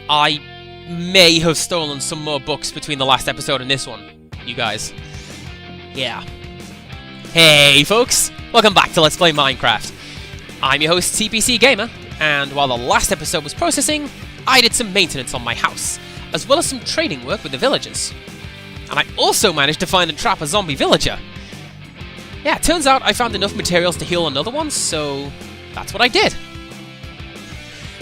I may have stolen some more books between the last episode and this one, you guys. Yeah. Hey folks, welcome back to Let's Play Minecraft. I'm your host TPC Gamer, and while the last episode was processing, I did some maintenance on my house, as well as some trading work with the villagers. And I also managed to find and trap a zombie villager. Yeah, it turns out I found enough materials to heal another one, so that's what I did.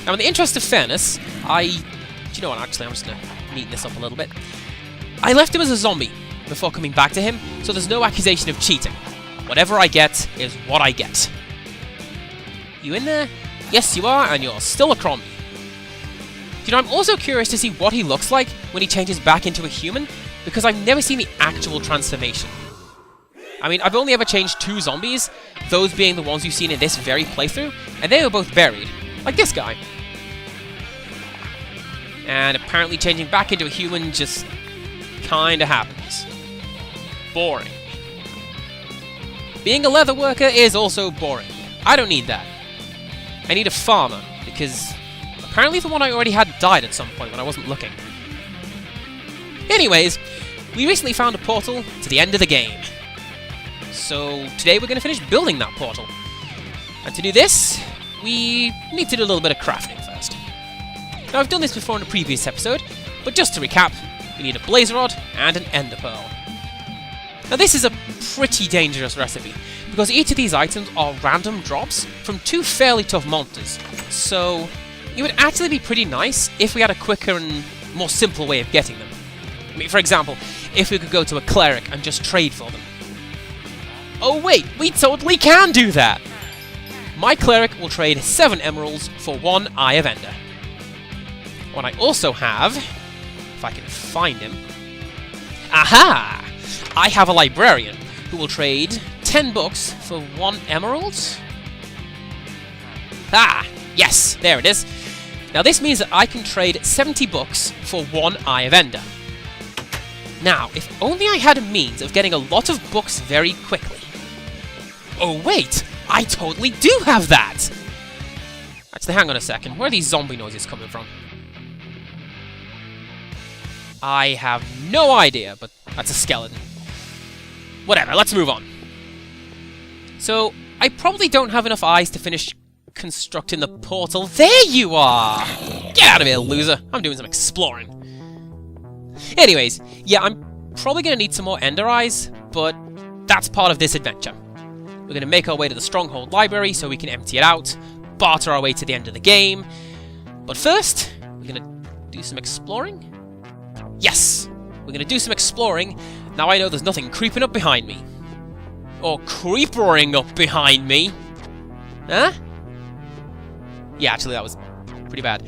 Now in the interest of fairness, do you know what, actually I'm just going to neaten this up a little bit. I left him as a zombie before coming back to him, so there's no accusation of cheating. Whatever I get is what I get. You in there? Yes you are, and you're still a cromby. You know, I'm also curious to see what he looks like when he changes back into a human, because I've never seen the actual transformation. I mean, I've only ever changed 2 zombies, those being the ones you've seen in this very playthrough, and they were both buried, like this guy. And apparently changing back into a human just kinda happens. Boring. Being a leather worker is also boring. I don't need that. I need a farmer, because apparently the one I already had died at some point when I wasn't looking. Anyways, we recently found a portal to the end of the game. So today we're going to finish building that portal. And to do this, we need to do a little bit of crafting first. Now I've done this before in a previous episode, but just to recap, we need a blaze rod and an ender pearl. Now this is a pretty dangerous recipe, because each of these items are random drops from 2 fairly tough monsters, so it would actually be pretty nice if we had a quicker and more simple way of getting them. I mean, for example, if we could go to a cleric and just trade for them. Oh wait, we totally can do that! My cleric will trade 7 emeralds for 1 Eye of Ender. What I also have, if I can find him... Aha! I have a librarian who will trade 10 books for 1 emerald? Ah! Yes, there it is. Now this means that I can trade 70 books for 1 Eye of Ender. Now, if only I had a means of getting a lot of books very quickly. Oh wait! I totally do have that! Actually, hang on a second. Where are these zombie noises coming from? I have no idea, but that's a skeleton. Whatever, let's move on. So, I probably don't have enough eyes to finish constructing the portal. There you are! Get out of here, loser! I'm doing some exploring. Anyways, yeah, I'm probably going to need some more ender eyes, but that's part of this adventure. We're going to make our way to the Stronghold Library so we can empty it out, barter our way to the end of the game. But first, we're going to do some exploring. Yes! We're going to do some exploring. Now I know there's nothing creeping up behind me. Or creepering up behind me. Huh? Yeah, actually that was pretty bad.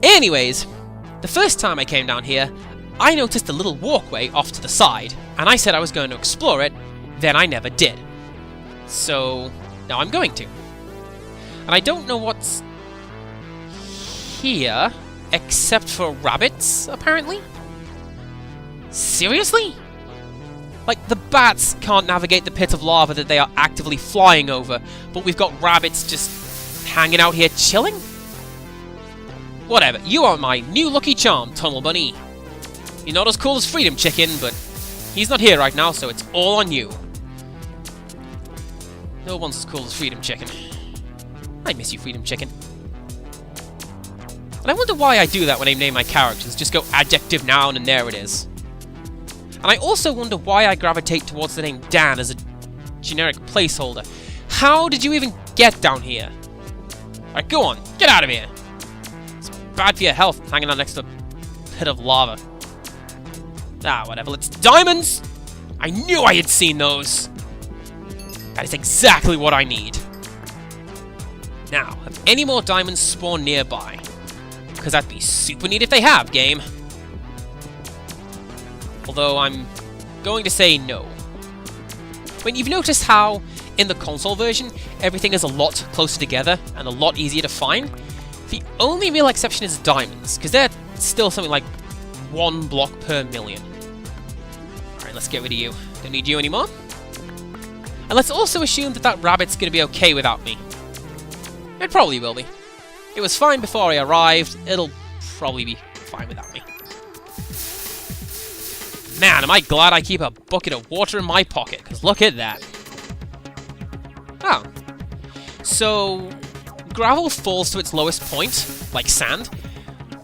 Anyways, the first time I came down here, I noticed a little walkway off to the side, and I said I was going to explore it, then I never did. So, now I'm going to. And I don't know what's here, except for rabbits, apparently? Seriously? Like, the bats can't navigate the pit of lava that they are actively flying over, but we've got rabbits just hanging out here chilling? Whatever, you are my new lucky charm, Tunnel Bunny. You're not as cool as Freedom Chicken, but he's not here right now, so it's all on you. No one's as cool as Freedom Chicken. I miss you, Freedom Chicken. And I wonder why I do that when I name my characters. Just go adjective, noun, and there it is. And I also wonder why I gravitate towards the name Dan as a generic placeholder. How did you even get down here? Alright, go on. Get out of here. It's bad for your health, hanging out next to a pit of lava. Ah, whatever. It's diamonds! I knew I had seen those! That is exactly what I need. Now, have any more diamonds spawned nearby? Because that'd be super neat if they have, game. Although I'm going to say no. I mean, you've noticed how, in the console version, everything is a lot closer together and a lot easier to find? The only real exception is diamonds, because they're still something like 1 block per million. Alright, let's get rid of you. Don't need you anymore. And let's also assume that that rabbit's going to be okay without me. It probably will be. It was fine before I arrived, it'll probably be fine without me. Man, am I glad I keep a bucket of water in my pocket, because look at that. Oh. So, gravel falls to its lowest point, like sand,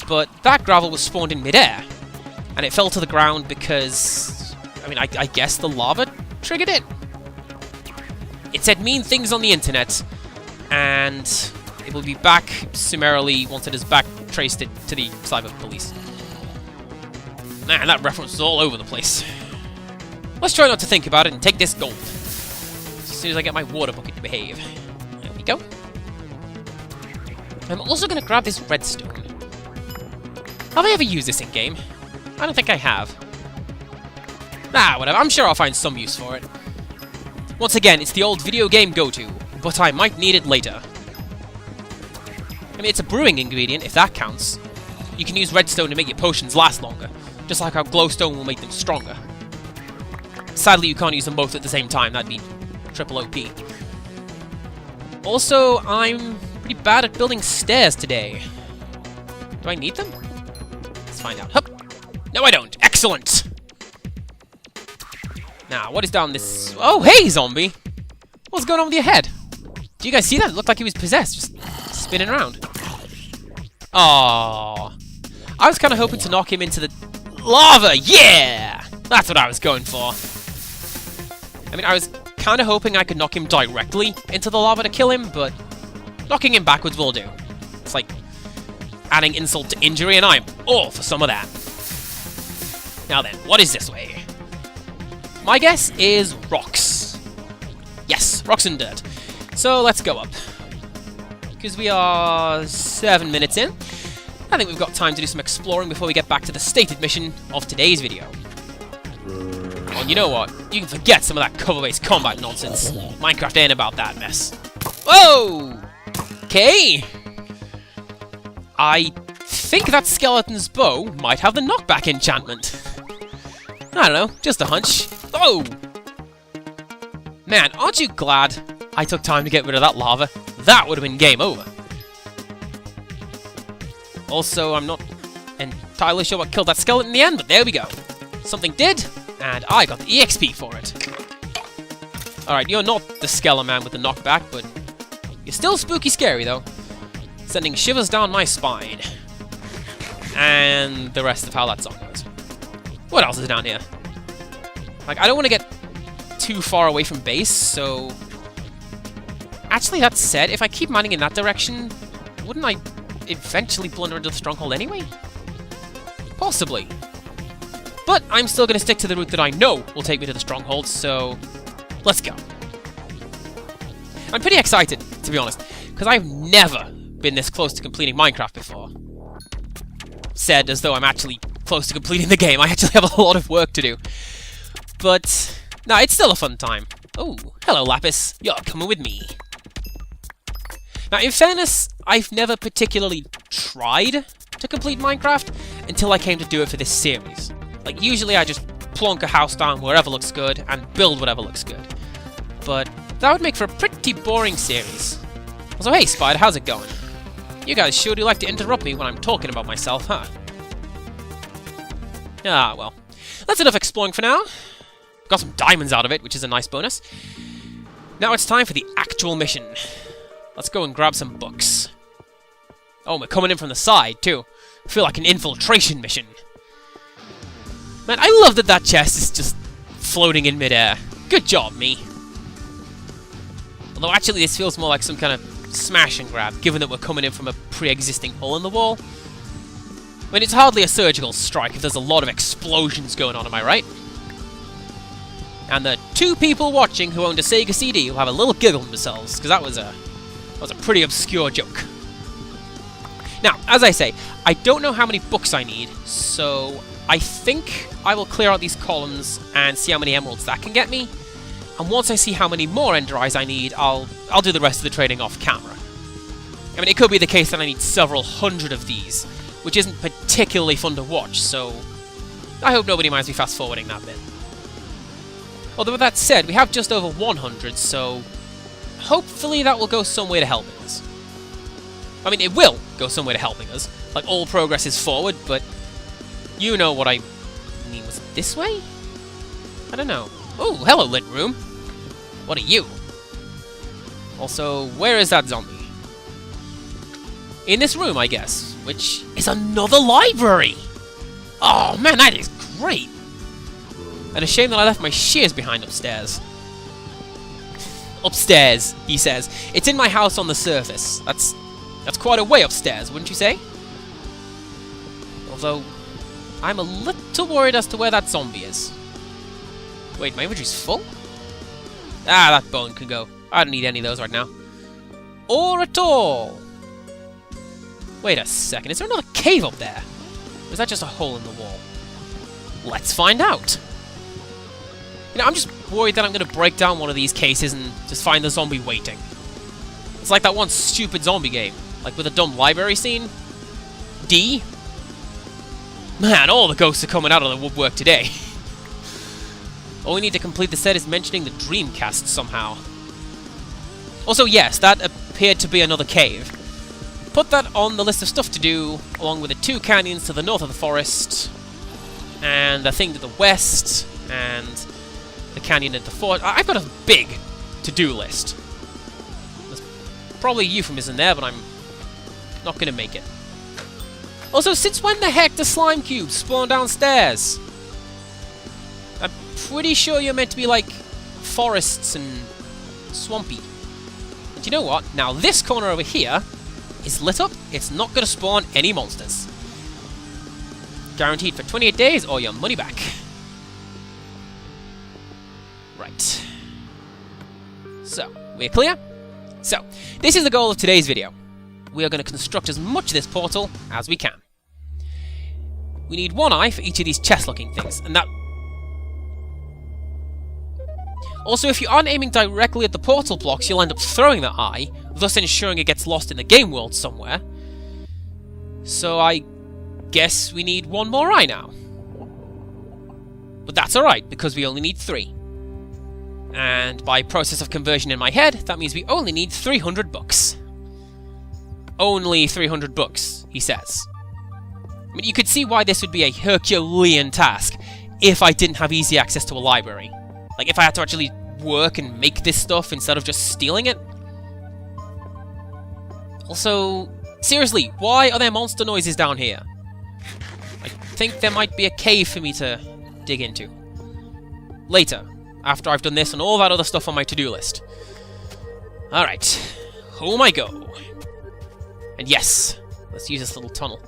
but that gravel was spawned in midair, and it fell to the ground because, I mean, I guess the lava triggered it? It said mean things on the internet, and it will be back summarily once it has back traced it to the cyber police. Man, that reference is all over the place. Let's try not to think about it and take this gold. As soon as I get my water bucket to behave. There we go. I'm also going to grab this redstone. Have I ever used this in-game? I don't think I have. Ah, whatever. I'm sure I'll find some use for it. Once again, it's the old video game go-to, but I might need it later. I mean, it's a brewing ingredient, if that counts. You can use redstone to make your potions last longer, just like how glowstone will make them stronger. Sadly, you can't use them both at the same time. That'd be triple OP. Also, I'm pretty bad at building stairs today. Do I need them? Let's find out. Hup! No, I don't. Excellent! Now, what is down this... Oh, hey, zombie! What's going on with your head? Do you guys see that? It looked like he was possessed, just spinning around. Aww. I was kind of hoping to knock him into the lava. Yeah! That's what I was going for. I mean, I was kind of hoping I could knock him directly into the lava to kill him, but knocking him backwards will do. It's like adding insult to injury, and I'm all for some of that. Now then, what is this way? My guess is rocks. Yes, rocks and dirt. So let's go up. Because we are 7 minutes in, I think we've got time to do some exploring before we get back to the stated mission of today's video. And you know what? You can forget some of that cover-based combat nonsense. Minecraft ain't about that mess. Whoa! Okay. I think that skeleton's bow might have the knockback enchantment. I don't know, just a hunch. Oh! Man, aren't you glad I took time to get rid of that lava? That would have been game over. Also, I'm not entirely sure what killed that skeleton in the end, but there we go. Something did, and I got the EXP for it. Alright, you're not the Skeleton Man with the knockback, but you're still spooky scary, though. Sending shivers down my spine. And the rest of how that song goes. What else is down here? Like, I don't want to get too far away from base, so... Actually, that said, if I keep mining in that direction, wouldn't I eventually blunder into the stronghold anyway? Possibly. But I'm still going to stick to the route that I know will take me to the stronghold, so let's go. I'm pretty excited, to be honest, because I've never been this close to completing Minecraft before. Said as though I'm actually close to completing the game. I actually have a lot of work to do. But, no, it's still a fun time. Oh, hello, Lapis. You're coming with me. Now, in fairness, I've never particularly tried to complete Minecraft until I came to do it for this series. Like, usually I just plonk a house down wherever looks good and build whatever looks good. But that would make for a pretty boring series. Also, hey, Spider, how's it going? You guys sure do like to interrupt me when I'm talking about myself, huh? Ah, well. That's enough exploring for now. Got some diamonds out of it, which is a nice bonus. Now it's time for the actual mission. Let's go and grab some books. Oh, we're coming in from the side, too. I feel like an infiltration mission. Man, I love that that chest is just floating in midair. Good job, me. Although, actually, this feels more like some kind of smash and grab, given that we're coming in from a pre-existing hole in the wall. I mean, it's hardly a surgical strike if there's a lot of explosions going on, am I right? And the 2 people watching who owned a Sega CD will have a little giggle themselves, because that was a pretty obscure joke. Now, as I say, I don't know how many books I need, so I think I will clear out these columns and see how many emeralds that can get me. And once I see how many more ender eyes I need, I'll do the rest of the trading off camera. I mean, it could be the case that I need several hundred of these, which isn't particularly fun to watch, so I hope nobody minds me fast-forwarding that bit. Although with that said, we have just over 100, so hopefully that will go some way to helping us. I mean, it will go some way to helping us, Like, all progress is forward, but you know what I mean. Was it this way? I don't know. Oh, hello, lit room. What are you? Also, where is that zombie? In this room, I guess, which is another library! Oh, man, that is great! And a shame that I left my shears behind upstairs. Upstairs, he says. It's in my house on the surface. That's quite a way upstairs, wouldn't you say? Although, I'm a little worried as to where that zombie is. Wait, my inventory's full? Ah, that bone can go. I don't need any of those right now. Or at all. Wait a second, is there another cave up there? Or is that just a hole in the wall? Let's find out. You know, I'm just worried that I'm going to break down one of these cases and just find the zombie waiting. It's like that one stupid zombie game. Like with a dumb library scene. D? Man, all the ghosts are coming out of the woodwork today. All we need to complete the set is mentioning the Dreamcast somehow. Also, yes, that appeared to be another cave. Put that on the list of stuff to do, along with the 2 canyons to the north of the forest, and the thing to the west, and the canyon at the fort. I've got a big to-do list. There's probably a euphemism there, but I'm not going to make it. Also, since when the heck do slime cubes spawn downstairs? I'm pretty sure you're meant to be like forests and swampy. And you know what? Now this corner over here is lit up. It's not going to spawn any monsters. Guaranteed for 28 days or your money back. Right. So, we're clear? So, this is the goal of today's video. We are going to construct as much of this portal as we can. We need 1 eye for each of these chest-looking things, and that... Also, if you aren't aiming directly at the portal blocks, you'll end up throwing that eye, thus ensuring it gets lost in the game world somewhere. So I guess we need 1 more eye now. But that's alright, because we only need 3. And by process of conversion in my head, that means we only need 300 bucks. Only 300 bucks, he says. I mean, you could see why this would be a Herculean task if I didn't have easy access to a library. Like, if I had to actually work and make this stuff instead of just stealing it. Also, seriously, why are there monster noises down here? I think there might be a cave for me to dig into. Later, after I've done this and all that other stuff on my to-do list. Alright, home I go. And yes, let's use this little tunnel.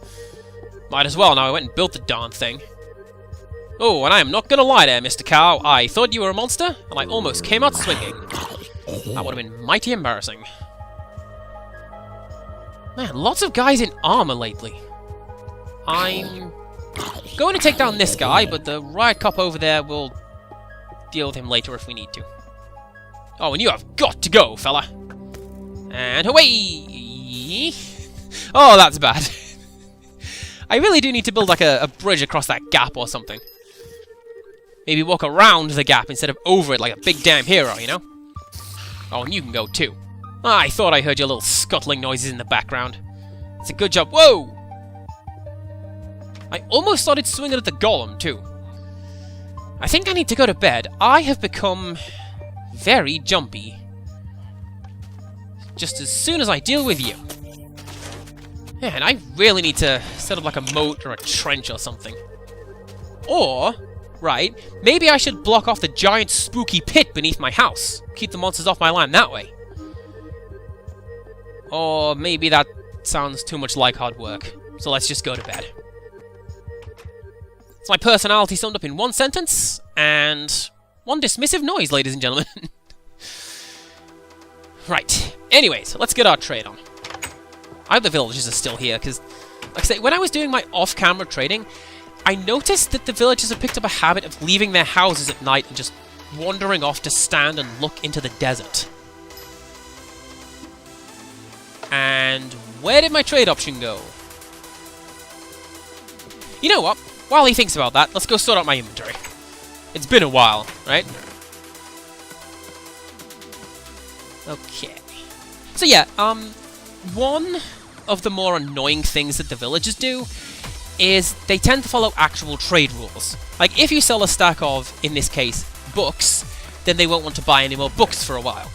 Might as well, now I went and built the darn thing. Oh, and I am not gonna lie there, Mr. Cow. I thought you were a monster, and I almost came out swinging. That would have been mighty embarrassing. Man, lots of guys in armor lately. I'm going to take down this guy, but the riot cop over there will deal with him later if we need to. Oh, and you have got to go, fella. And away! Oh, that's bad. I really do need to build like a bridge across that gap or something. Maybe walk around the gap instead of over it like a big damn hero, you know? Oh, and you can go too. I thought I heard your little scuttling noises in the background. It's a good job. Whoa! I almost started swinging at the golem too. I think I need to go to bed. I have become very jumpy. Just as soon as I deal with you. Man, I really need to set up like a moat or a trench or something. Or, right, maybe I should block off the giant spooky pit beneath my house. Keep the monsters off my land that way. Or maybe that sounds too much like hard work. So let's just go to bed. It's my personality summed up in 1 sentence, and 1 dismissive noise, ladies and gentlemen. Right, anyways, let's get our trade on. I hope the villagers are still here, because, like I say, when I was doing my off-camera trading, I noticed that the villagers have picked up a habit of leaving their houses at night and just wandering off to stand and look into the desert. And where did my trade option go? You know what? While he thinks about that, let's go sort out my inventory. It's been a while, right? Okay. So yeah, 1 of the more annoying things that the villagers do is they tend to follow actual trade rules. Like, if you sell a stack of, in this case, books, then they won't want to buy any more books for a while.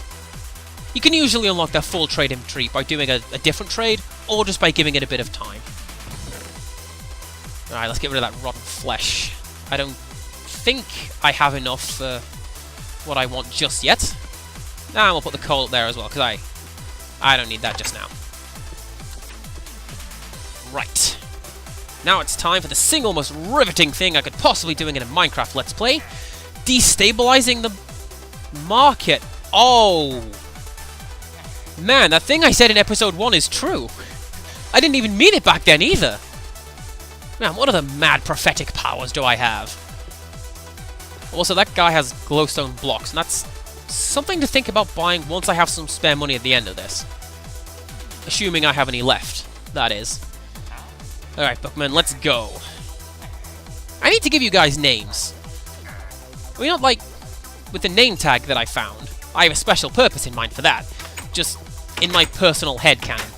You can usually unlock their full trade inventory by doing a different trade, or just by giving it a bit of time. Alright, let's get rid of that rotten flesh. I don't think I have enough for what I want just yet. Nah, we'll put the coal up there as well, because I don't need that just now. Right. Now it's time for the single most riveting thing I could possibly doing in a Minecraft Let's Play. Destabilizing the market. Oh! Man, that thing I said in episode 1 is true. I didn't even mean it back then either. Man, what other mad prophetic powers do I have? Also, that guy has glowstone blocks, and that's something to think about buying once I have some spare money at the end of this. Assuming I have any left, that is. Alright, Bookman, let's go. I need to give you guys names. I mean, not like with the name tag that I found. I have a special purpose in mind for that. Just in my personal headcanon.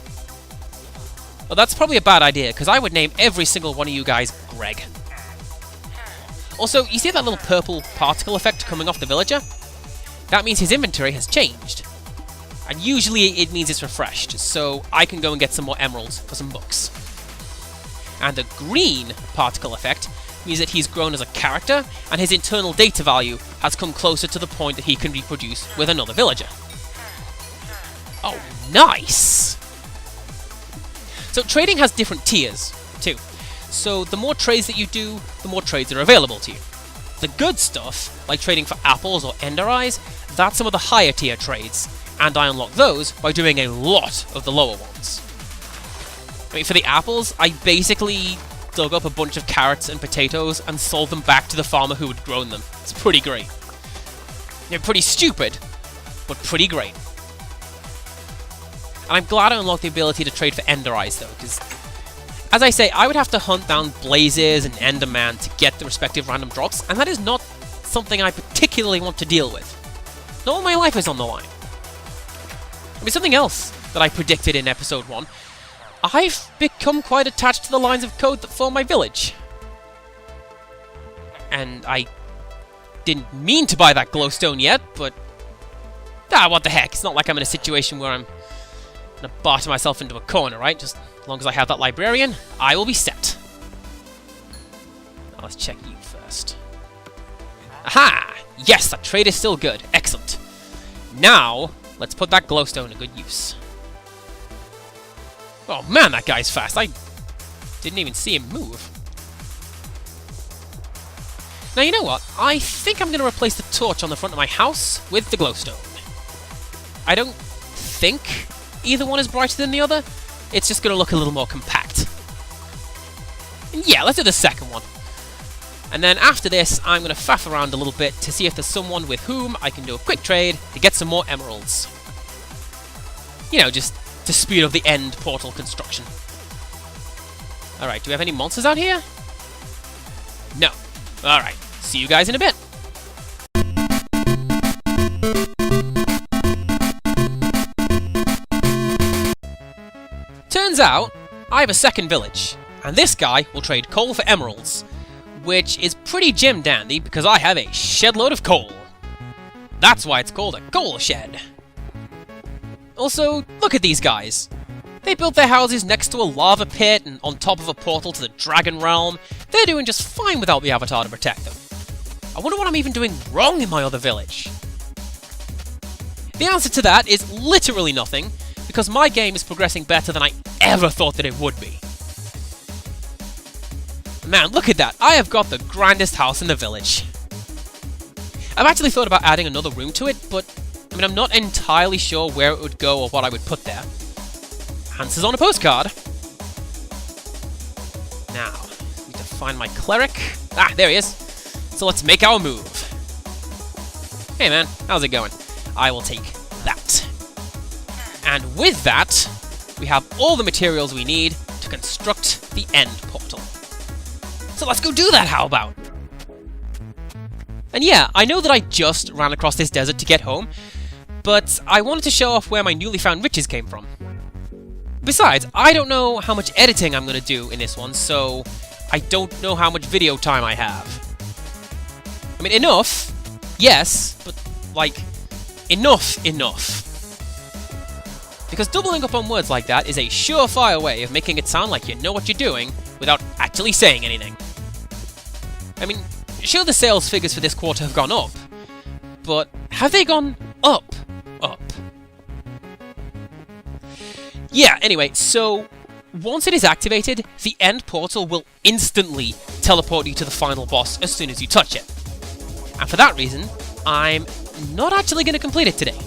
Well, that's probably a bad idea, because I would name every single one of you guys Greg. Also, you see that little purple particle effect coming off the villager? That means his inventory has changed. And usually it means it's refreshed, so I can go and get some more emeralds for some books. And the green particle effect means that he's grown as a character, and his internal data value has come closer to the point that he can reproduce with another villager. Oh, nice! So trading has different tiers, too. So the more trades that you do, the more trades are available to you. The good stuff, like trading for apples or ender eyes, that's some of the higher tier trades, and I unlock those by doing a lot of the lower ones. I mean, for the apples, I basically dug up a bunch of carrots and potatoes and sold them back to the farmer who had grown them. It's pretty great. They're pretty stupid, but pretty great. And I'm glad I unlocked the ability to trade for ender eyes, though, because, as I say, I would have to hunt down blazes and enderman to get the respective random drops, and that is not something I particularly want to deal with. Not when my life is on the line. I mean, something else that I predicted in episode 1, I've become quite attached to the lines of code that form my village. And I didn't mean to buy that glowstone yet, but what the heck, it's not like I'm in a situation where I'm gonna barter myself into a corner, right? Just as long as I have that librarian, I will be set. Now let's check you first. Aha! Yes, that trade is still good. Excellent. Now, let's put that glowstone to good use. Oh man, that guy's fast. I didn't even see him move. Now, you know what? I think I'm going to replace the torch on the front of my house with the glowstone. I don't think either one is brighter than the other. It's just going to look a little more compact. And yeah, let's do the second one. And then after this, I'm going to faff around a little bit to see if there's someone with whom I can do a quick trade to get some more emeralds. You know, just to speed up the end portal construction. Alright, do we have any monsters out here? No. Alright, see you guys in a bit. Turns out, I have a second village, and this guy will trade coal for emeralds, which is pretty Jim dandy because I have a shed load of coal. That's why it's called a coal shed. Also, look at these guys. They built their houses next to a lava pit and on top of a portal to the Dragon Realm. They're doing just fine without the avatar to protect them. I wonder what I'm even doing wrong in my other village. The answer to that is literally nothing, because my game is progressing better than I ever thought that it would be. Man, look at that. I have got the grandest house in the village. I've actually thought about adding another room to it, but I mean, I'm not entirely sure where it would go or what I would put there. Answers on a postcard. Now, need to find my cleric. Ah, there he is. So let's make our move. Hey man, how's it going? I will take that. And with that, we have all the materials we need to construct the end portal. So let's go do that, how about? And yeah, I know that I just ran across this desert to get home, but I wanted to show off where my newly found riches came from. Besides, I don't know how much editing I'm going to do in this one, so I don't know how much video time I have. I mean, enough, yes, but, like, enough. Because doubling up on words like that is a surefire way of making it sound like you know what you're doing without actually saying anything. I mean, sure, the sales figures for this quarter have gone up, but have they gone up? Yeah, anyway, so once it is activated, the end portal will instantly teleport you to the final boss as soon as you touch it. And for that reason, I'm not actually going to complete it today.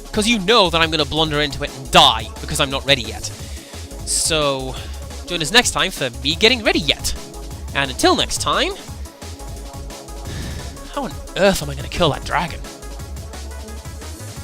Because you know that I'm going to blunder into it and die because I'm not ready yet. So, join us next time for me getting ready yet. And until next time, how on earth am I going to kill that dragon?